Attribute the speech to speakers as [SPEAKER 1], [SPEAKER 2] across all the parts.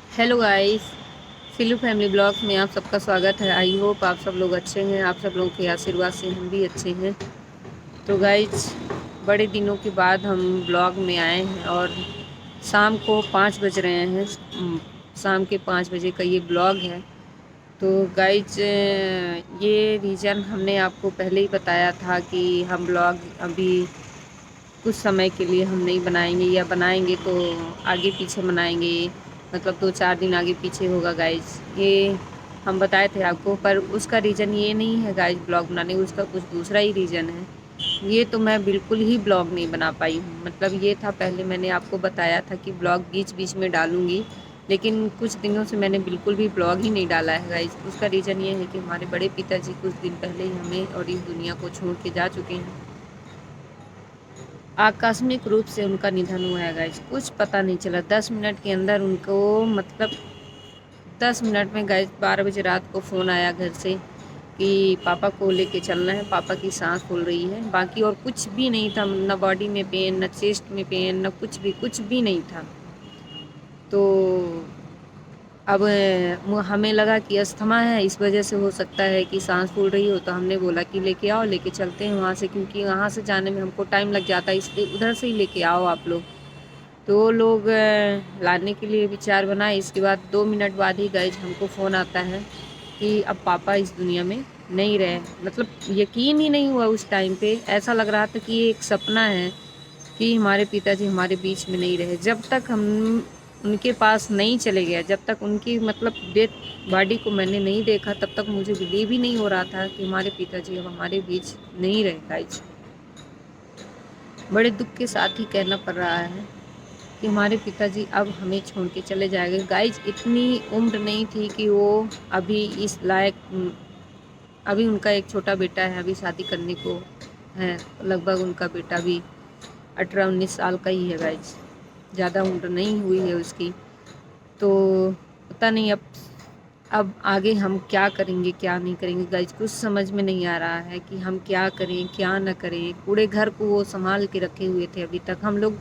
[SPEAKER 1] Hello guys, Sillu family blogs में आप सबका स्वागत है। आई होप आप सब लोग अच्छे हैं। आप सब लोगों के आशीर्वाद से हम भी अच्छे हैं। तो गाइस, बड़े दिनों के बाद हम ब्लॉग में आए हैं और शाम को 5 बज रहे हैं। शाम के 5 बजे का ये ब्लॉग है। तो गाइस, ये रीज़न हमने आपको पहले ही बताया था कि हम ब्लॉग अभी कुछ समय के लिए हम नहीं बनाएंगे, या बनाएंगे तो आगे पीछे बनाएंगे, मतलब 2-4 दिन आगे पीछे होगा गाइज। ये हम बताए थे आपको, पर उसका रीज़न ये नहीं है गाइज ब्लॉग बनाने का, उसका कुछ दूसरा ही रीज़न है। ये तो मैं बिल्कुल ही ब्लॉग नहीं बना पाई हूँ। मतलब ये था, पहले मैंने आपको बताया था कि ब्लॉग बीच बीच में डालूँगी, लेकिन कुछ दिनों से मैंने बिल्कुल भी ब्लॉग ही नहीं डाला है गाइज। उसका रीज़न ये है कि हमारे बड़े पिताजी कुछ दिन पहले ही हमें और इस दुनिया को छोड़ के जा चुके हैं। आकस्मिक रूप से उनका निधन हुआ है गाइज। कुछ पता नहीं चला, 10 मिनट के अंदर उनको, मतलब 10 मिनट में गाइज 12 बजे रात को फ़ोन आया घर से कि पापा को लेके चलना है, पापा की सांस फूल रही है। बाकी और कुछ भी नहीं था, न बॉडी में पेन, न चेस्ट में पेन, न कुछ भी नहीं था। तो अब हमें लगा कि अस्थमा है, इस वजह से हो सकता है कि सांस फूल रही हो। तो हमने बोला कि लेके आओ, लेके चलते हैं वहाँ से, क्योंकि वहाँ से जाने में हमको टाइम लग जाता है, इसलिए उधर से ही लेके आओ आप लोग। तो वो लोग लाने के लिए विचार बनाए। इसके बाद 2 मिनट बाद ही गाइज हमको फ़ोन आता है कि अब पापा इस दुनिया में नहीं रहे। मतलब यकीन ही नहीं हुआ उस टाइम पे। ऐसा लग रहा था कि ये एक सपना है कि हमारे पिताजी हमारे बीच में नहीं रहे। जब तक हम उनके पास नहीं चले गए, जब तक उनकी मतलब डेथ बॉडी को मैंने नहीं देखा, तब तक मुझे बिलीव ही नहीं हो रहा था कि हमारे पिताजी अब हमारे बीच नहीं रहे गाइज। बड़े दुख के साथ ही कहना पड़ रहा है कि हमारे पिताजी अब हमें छोड़ के चले जाएंगे गाइज। इतनी उम्र नहीं थी कि वो अभी इस लायक, अभी उनका एक छोटा बेटा है, अभी शादी करने को है। लगभग उनका बेटा भी 18-19 साल का ही है गाइज, ज़्यादा उम्र नहीं हुई है उसकी। तो पता नहीं अब आगे हम क्या करेंगे क्या नहीं करेंगे गाइज, कुछ समझ में नहीं आ रहा है कि हम क्या करें क्या ना करें। पूरे घर को वो संभाल के रखे हुए थे अभी तक। हम लोग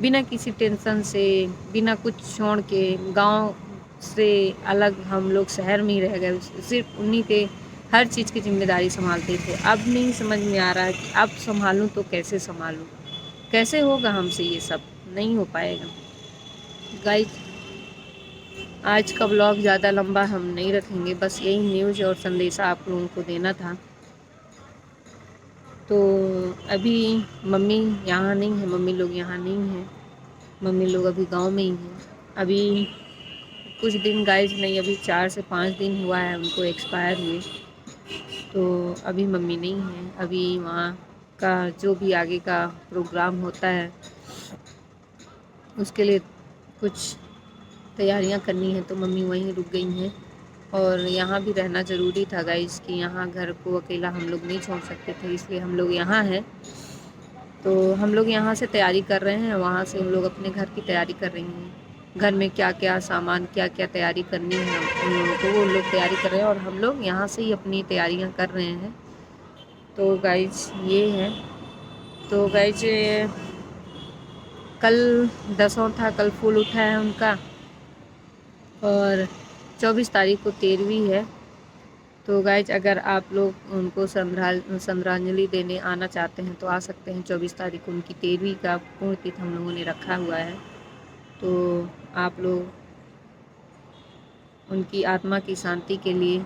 [SPEAKER 1] बिना किसी टेंशन से, बिना कुछ छोड़ के, गांव से अलग हम लोग शहर में ही रह गए। सिर्फ उन्हीं पे हर चीज़ की जिम्मेदारी संभालते थे। अब नहीं समझ में आ रहा है कि अब संभालूं तो कैसे संभालूं, कैसे होगा हमसे ये सब, नहीं हो पाएगा गाइज। आज का ब्लॉग ज़्यादा लंबा हम नहीं रखेंगे, बस यही न्यूज़ और संदेशा आप लोगों को देना था। तो अभी मम्मी यहाँ नहीं है, मम्मी लोग यहाँ नहीं हैं, मम्मी लोग अभी गांव में ही हैं। अभी कुछ दिन गाइज नहीं, अभी 4 से 5 दिन हुआ है उनको एक्सपायर हुए। तो अभी मम्मी नहीं है। अभी वहाँ का जो भी आगे का प्रोग्राम होता है उसके लिए कुछ तैयारियां करनी है, तो मम्मी वहीं रुक गई हैं। और यहाँ भी रहना ज़रूरी था गाइस, कि यहाँ घर को अकेला हम लोग नहीं छोड़ सकते थे, इसलिए हम लोग यहाँ हैं। तो हम लोग यहाँ से तैयारी कर रहे हैं, वहाँ से हम लोग अपने घर की तैयारी कर रही हैं। घर में क्या क्या सामान, क्या क्या तैयारी करनी है उन लोगों को, वो लोग तैयारी कर रहे हैं और हम लोग यहाँ से ही अपनी तैयारियाँ कर रहे हैं। तो गाइज ये है। तो गाइज, कल दसों था, कल फूल उठा है उनका, और 24 तारीख को 13वीं है। तो गाइज, अगर आप लोग उनको श्रद्धांजलि देने आना चाहते हैं तो आ सकते हैं। 24 तारीख को उनकी 13वीं का पुण्यतिथि हम लोगों ने रखा हुआ है। तो आप लोग उनकी आत्मा की शांति के लिए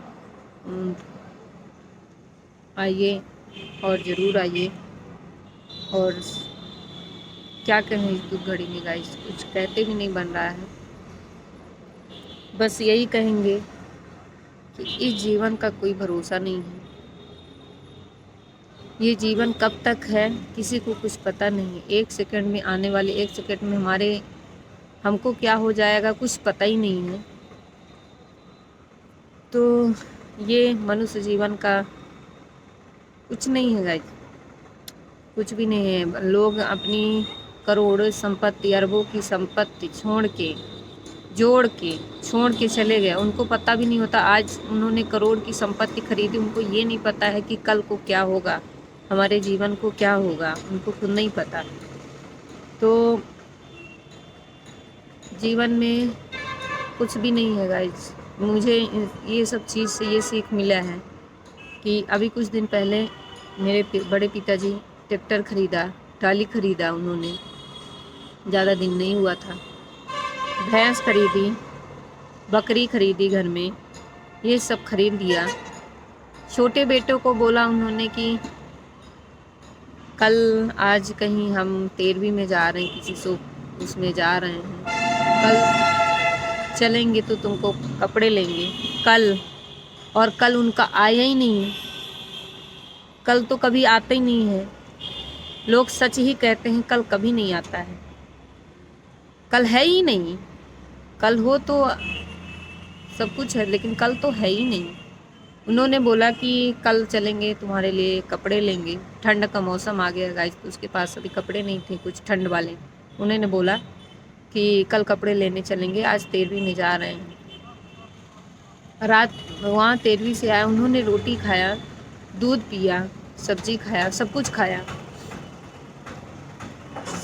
[SPEAKER 1] आइए, और ज़रूर आइए। और क्या कहें इस दुख घड़ी में गाइज, कुछ कहते भी नहीं बन रहा है। बस यही कहेंगे कि इस जीवन का कोई भरोसा नहीं है। ये जीवन कब तक है किसी को कुछ पता नहीं। एक सेकंड में, आने वाले एक सेकंड में हमको क्या हो जाएगा कुछ पता ही नहीं है। तो ये मनुष्य जीवन का कुछ नहीं है गाइस, कुछ भी नहीं है। लोग अपनी करोड़ों संपत्ति, अरबों की संपत्ति जोड़ के छोड़ के चले गए। उनको पता भी नहीं होता, आज उन्होंने करोड़ की संपत्ति खरीदी, उनको ये नहीं पता है कि कल को क्या होगा, हमारे जीवन को क्या होगा, उनको खुद नहीं पता। तो जीवन में कुछ भी नहीं है गाइज। मुझे ये सब चीज़ से ये सीख मिला है कि अभी कुछ दिन पहले मेरे बड़े पिताजी ट्रैक्टर खरीदा, ट्राली खरीदा उन्होंने, ज़्यादा दिन नहीं हुआ था। भैंस खरीदी, बकरी खरीदी घर में, ये सब खरीद दिया। छोटे बेटों को बोला उन्होंने कि कल आज कहीं हम 13वीं में जा रहे हैं, किसी सो उसमें जा रहे हैं, कल चलेंगे तो तुमको कपड़े लेंगे। कल, और कल उनका आया ही नहीं है। कल तो कभी आता ही नहीं है। लोग सच ही कहते हैं, कल कभी नहीं आता है। कल है ही नहीं। कल हो तो सब कुछ है, लेकिन कल तो है ही नहीं। उन्होंने बोला कि कल चलेंगे, तुम्हारे लिए कपड़े लेंगे। ठंड का मौसम आ गया गाइस, तो उसके पास अभी कपड़े नहीं थे कुछ ठंड वाले। उन्होंने बोला कि कल कपड़े लेने चलेंगे, आज 13वीं में जा रहे हैं। रात वहाँ 13वीं से आया, उन्होंने रोटी खाया, दूध पिया, सब्जी खाया, सब कुछ खाया।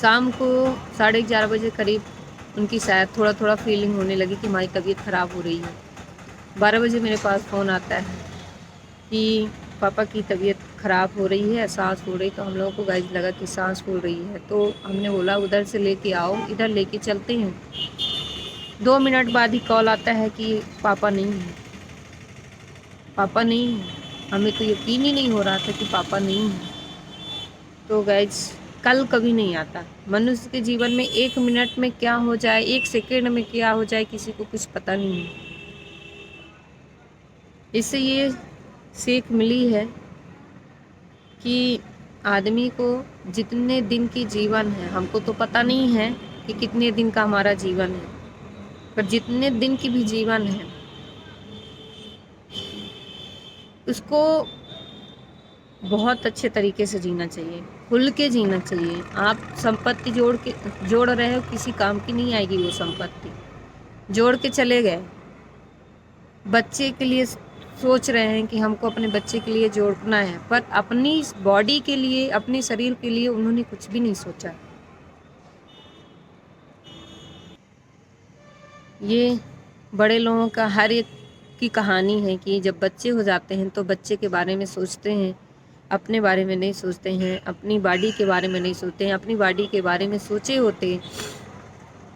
[SPEAKER 1] शाम को 11:30 बजे करीब उनकी शायद थोड़ा थोड़ा फीलिंग होने लगी कि हमारी तबीयत ख़राब हो रही है। 12 बजे मेरे पास फ़ोन आता है कि पापा की तबीयत ख़राब हो रही है, सांस फूल रही। तो हम लोगों को गाइस लगा कि सांस फूल रही है, तो हमने बोला उधर से लेके आओ, इधर लेके चलते हैं। 2 मिनट बाद ही कॉल आता है कि पापा नहीं है, पापा नहीं है। हमें तो यकीन ही नहीं हो रहा था कि पापा नहीं है। तो गाइस, कल कभी नहीं आता। मनुष्य के जीवन में 1 मिनट में क्या हो जाए, 1 सेकेंड में क्या हो जाए, किसी को कुछ पता नहीं है। इससे ये सीख मिली है कि आदमी को जितने दिन की जीवन है, हमको तो पता नहीं है कि कितने दिन का हमारा जीवन है, पर जितने दिन की भी जीवन है उसको बहुत अच्छे तरीके से जीना चाहिए, खुल के जीना चाहिए। आप संपत्ति जोड़ रहे हो, किसी काम की नहीं आएगी वो संपत्ति। जोड़ के चले गए, बच्चे के लिए सोच रहे हैं कि हमको अपने बच्चे के लिए जोड़ना है, पर अपनी बॉडी के लिए, अपने शरीर के लिए उन्होंने कुछ भी नहीं सोचा। ये बड़े लोगों का हर एक की कहानी है कि जब बच्चे हो जाते हैं तो बच्चे के बारे में सोचते हैं, अपने बारे में नहीं सोचते हैं, अपनी बॉडी के बारे में नहीं सोचते हैं। अपनी बॉडी के बारे में सोचे होते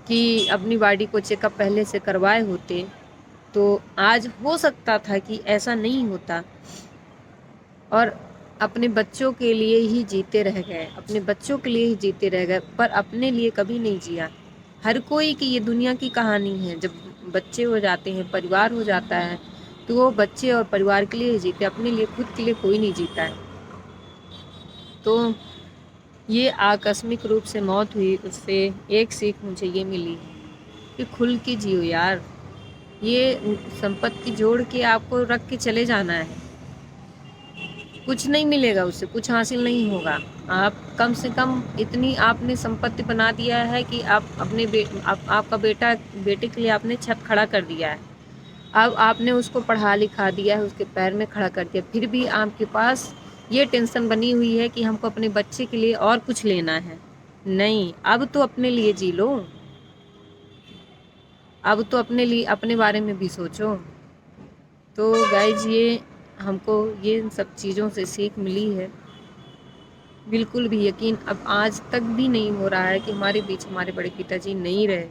[SPEAKER 1] कि अपनी बॉडी को चेकअप पहले से करवाए होते तो आज हो सकता था कि ऐसा नहीं होता, और अपने बच्चों के लिए ही जीते रह गए, अपने बच्चों के लिए ही जीते रह गए, पर अपने लिए कभी नहीं जिया। हर कोई की ये दुनिया की कहानी है। जब बच्चे हो जाते हैं, परिवार हो जाता है, तो वो बच्चे और परिवार के लिए ही जीते, अपने लिए, खुद के लिए कोई नहीं जीता है। तो ये आकस्मिक रूप से मौत हुई, उससे एक सीख मुझे ये मिली कि खुल के जियो यार। ये संपत्ति जोड़ के आपको रख के चले जाना है, कुछ नहीं मिलेगा उससे, कुछ हासिल नहीं होगा। आप कम से कम इतनी आपने संपत्ति बना दिया है कि आप अपने आपका बेटे के लिए आपने छत खड़ा कर दिया है। अब आपने उसको पढ़ा लिखा दिया है, उसके पैर में खड़ा कर दिया, फिर भी आपके पास ये टेंशन बनी हुई है कि हमको अपने बच्चे के लिए और कुछ लेना है। नहीं, अब तो अपने लिए जी लो, अब तो अपने लिए, अपने बारे में भी सोचो। तो गाइज, ये हमको ये इन सब चीज़ों से सीख मिली है। बिल्कुल भी यकीन अब आज तक भी नहीं हो रहा है कि हमारे बीच हमारे बड़े पिताजी नहीं रहे।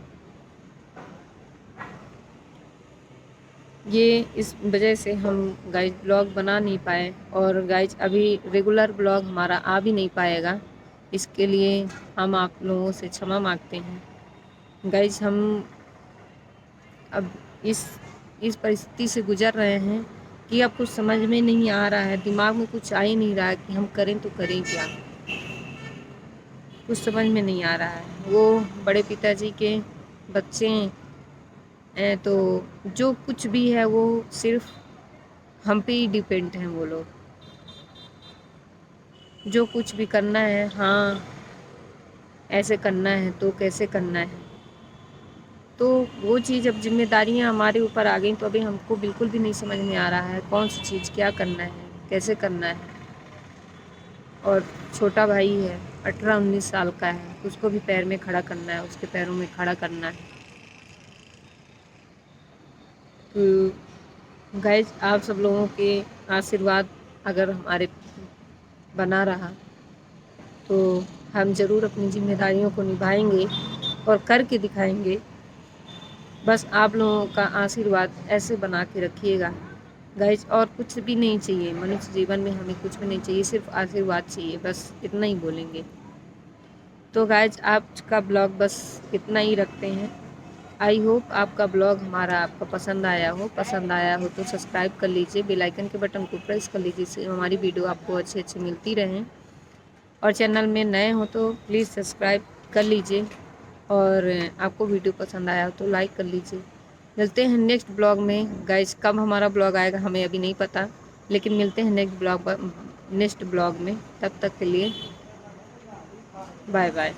[SPEAKER 1] ये इस वजह से हम गाइज ब्लॉग बना नहीं पाए, और गाइज अभी रेगुलर ब्लॉग हमारा आ भी नहीं पाएगा। इसके लिए हम आप लोगों से क्षमा मांगते हैं। गाइज, हम अब इस परिस्थिति से गुजर रहे हैं कि अब कुछ समझ में नहीं आ रहा है, दिमाग में कुछ आ ही नहीं रहा है कि हम करें तो करें क्या, कुछ समझ में नहीं आ रहा है। वो बड़े पिताजी के बच्चे हैं, तो जो कुछ भी है वो सिर्फ हम पे ही डिपेंड हैं। वो लोग जो कुछ भी करना है, हाँ ऐसे करना है तो कैसे करना है, तो वो चीज़ अब जिम्मेदारियां हमारे ऊपर आ गई, तो अभी हमको बिल्कुल भी नहीं समझ में आ रहा है कौन सी चीज़ क्या करना है, कैसे करना है। और छोटा भाई है, 18-19 साल का है, उसको भी पैर में खड़ा करना है, उसके पैरों में खड़ा करना है। गाइज आप सब लोगों के आशीर्वाद अगर हमारे बना रहा तो हम ज़रूर अपनी जिम्मेदारियों को निभाएंगे और करके दिखाएंगे। बस आप लोगों का आशीर्वाद ऐसे बना के रखिएगा गाइज, और कुछ भी नहीं चाहिए मनुष्य जीवन में, हमें कुछ भी नहीं चाहिए, सिर्फ आशीर्वाद चाहिए, बस इतना ही बोलेंगे। तो गाइज आज का ब्लॉग बस इतना ही रखते हैं। आई होप आपका ब्लॉग हमारा आपको पसंद आया हो तो सब्सक्राइब कर लीजिए, बेल आइकन के बटन को प्रेस कर लीजिए, इससे हमारी वीडियो आपको अच्छी मिलती रहें। और चैनल में नए हो तो प्लीज़ सब्सक्राइब कर लीजिए, और आपको वीडियो पसंद आया हो तो लाइक कर लीजिए। मिलते हैं नेक्स्ट ब्लॉग में गाइस, कब हमारा ब्लॉग आएगा हमें अभी नहीं पता, लेकिन मिलते हैं नेक्स्ट ब्लॉग में। तब तक के लिए बाय बाय।